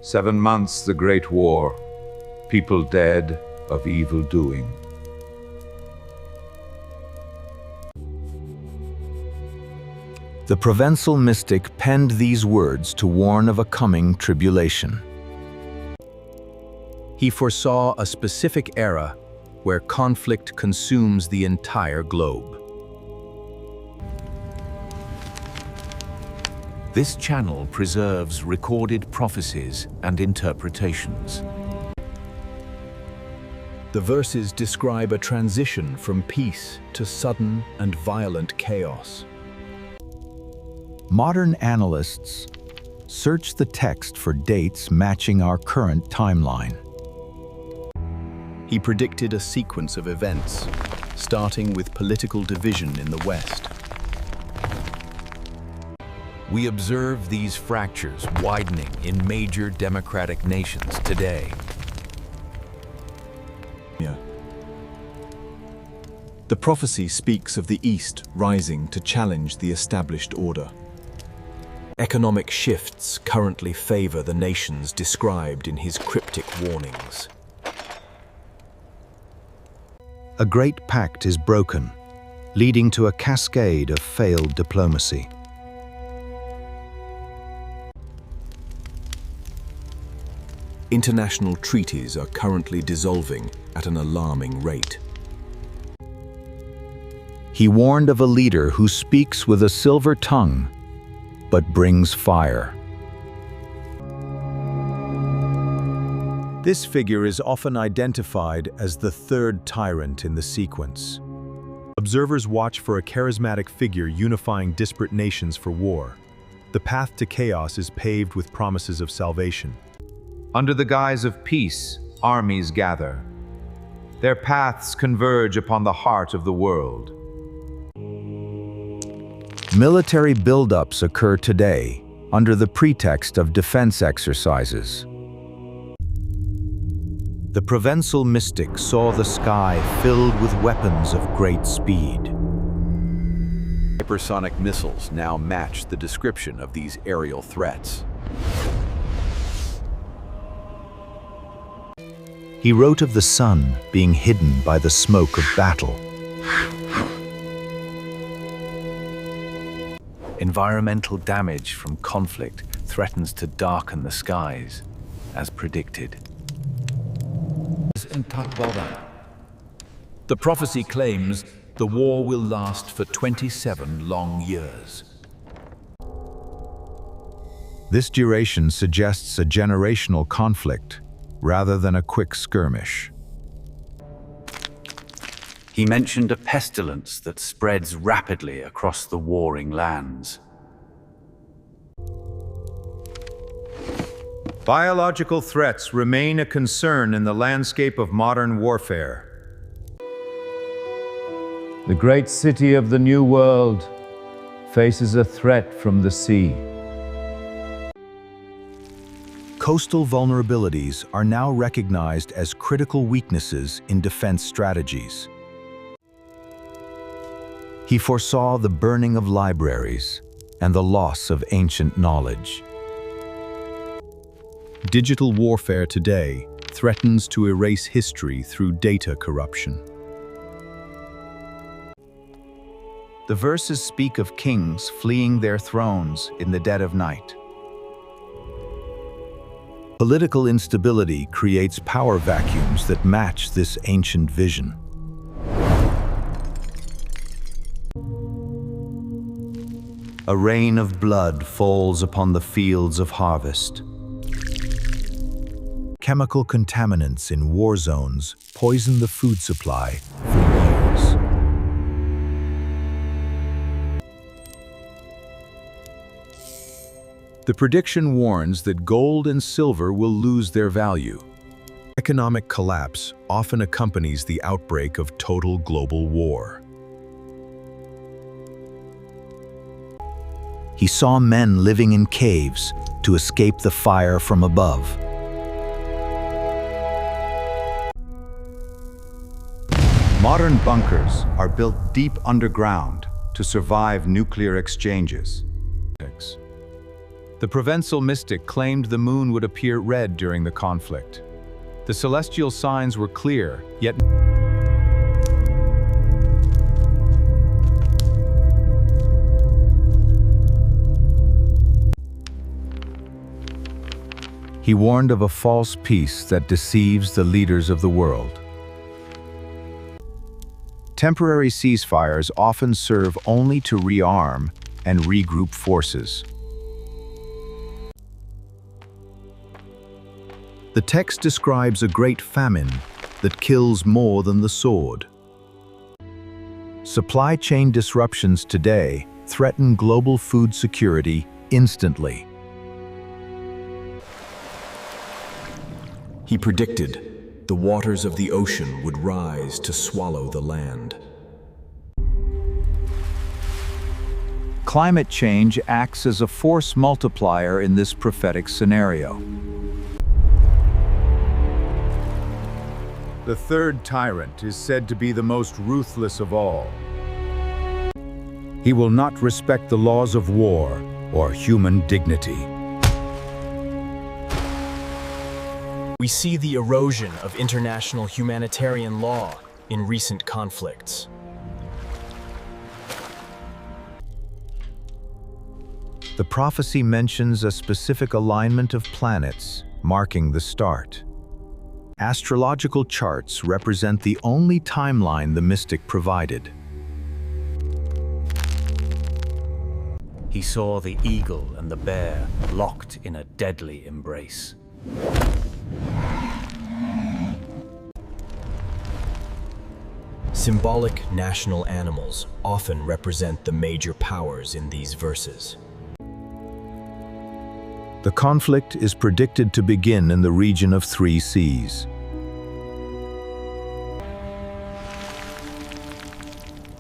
7 months the Great War, people dead of evil doing. The Provençal mystic penned these words to warn of a coming tribulation. He foresaw a specific era where conflict consumes the entire globe. This channel preserves recorded prophecies and interpretations. The verses describe a transition from peace to sudden and violent chaos. Modern analysts search the text for dates matching our current timeline. He predicted a sequence of events, starting with political division in the West. We observe these fractures widening in major democratic nations today. The prophecy speaks of the East rising to challenge the established order. Economic shifts currently favor the nations described in his cryptic warnings. A great pact is broken, leading to a cascade of failed diplomacy. International treaties are currently dissolving at an alarming rate. He warned of a leader who speaks with a silver tongue, but brings fire. This figure is often identified as the third tyrant in the sequence. Observers watch for a charismatic figure unifying disparate nations for war. The path to chaos is paved with promises of salvation. Under the guise of peace, armies gather. Their paths converge upon the heart of the world. Military buildups occur today under the pretext of defense exercises. The Provençal mystic saw the sky filled with weapons of great speed. Hypersonic missiles now match the description of these aerial threats. He wrote of the sun being hidden by the smoke of battle. Environmental damage from conflict threatens to darken the skies, as predicted. The prophecy claims the war will last for 27 long years. This duration suggests a generational conflict rather than a quick skirmish. He mentioned a pestilence that spreads rapidly across the warring lands. Biological threats remain a concern in the landscape of modern warfare. The great city of the New World faces a threat from the sea. Coastal vulnerabilities are now recognized as critical weaknesses in defense strategies. He foresaw the burning of libraries and the loss of ancient knowledge. Digital warfare today threatens to erase history through data corruption. The verses speak of kings fleeing their thrones in the dead of night. Political instability creates power vacuums that match this ancient vision. A rain of blood falls upon the fields of harvest. Chemical contaminants in war zones poison the food supply for years. The prediction warns that gold and silver will lose their value. Economic collapse often accompanies the outbreak of total global war. He saw men living in caves to escape the fire from above. Modern bunkers are built deep underground to survive nuclear exchanges. The Provençal mystic claimed the moon would appear red during the conflict. The celestial signs were clear, yet he warned of a false peace that deceives the leaders of the world. Temporary ceasefires often serve only to rearm and regroup forces. The text describes a great famine that kills more than the sword. Supply chain disruptions today threaten global food security instantly. He predicted the waters of the ocean would rise to swallow the land. Climate change acts as a force multiplier in this prophetic scenario. The Third Tyrant is said to be the most ruthless of all. He will not respect the laws of war or human dignity. We see the erosion of international humanitarian law in recent conflicts. The prophecy mentions a specific alignment of planets, marking the start. Astrological charts represent the only timeline the mystic provided. He saw the eagle and the bear locked in a deadly embrace. Symbolic national animals often represent the major powers in these verses. The conflict is predicted to begin in the region of three seas.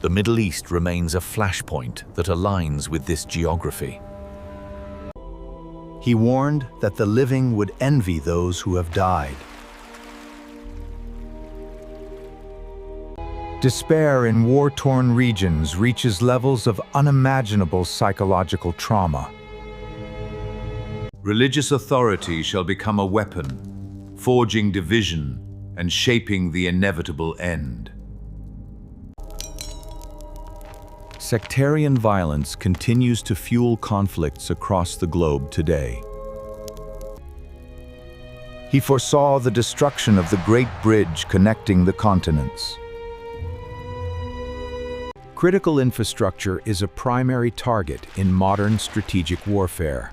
The Middle East remains a flashpoint that aligns with this geography. He warned that the living would envy those who have died. Despair in war-torn regions reaches levels of unimaginable psychological trauma. Religious authority shall become a weapon, forging division and shaping the inevitable end. Sectarian violence continues to fuel conflicts across the globe today. He foresaw the destruction of the Great Bridge connecting the continents. Critical infrastructure is a primary target in modern strategic warfare.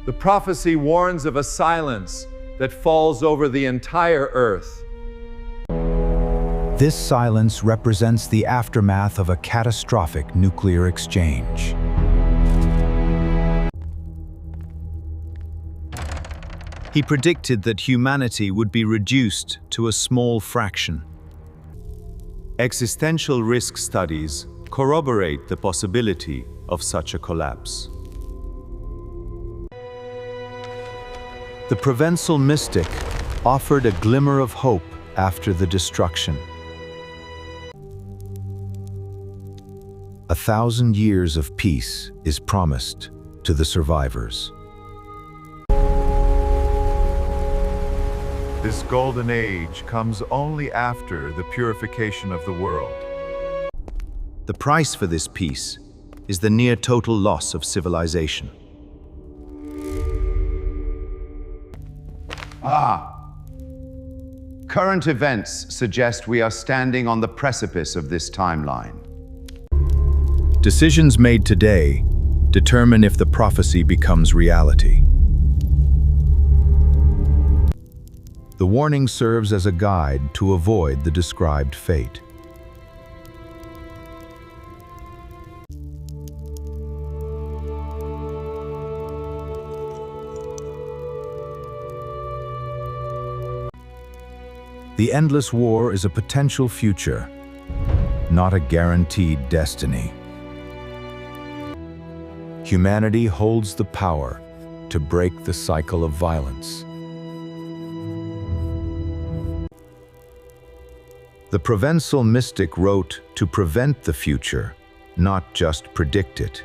The prophecy warns of a silence that falls over the entire earth. This silence represents the aftermath of a catastrophic nuclear exchange. He predicted that humanity would be reduced to a small fraction. Existential risk studies corroborate the possibility of such a collapse. The Provençal mystic offered a glimmer of hope after the destruction. 1,000 years of peace is promised to the survivors. This golden age comes only after the purification of the world. The price for this peace is the near-total loss of civilization. Current events suggest we are standing on the precipice of this timeline. Decisions made today determine if the prophecy becomes reality. The warning serves as a guide to avoid the described fate. The endless war is a potential future, not a guaranteed destiny. Humanity holds the power to break the cycle of violence. The Provençal mystic wrote to prevent the future not just predict it.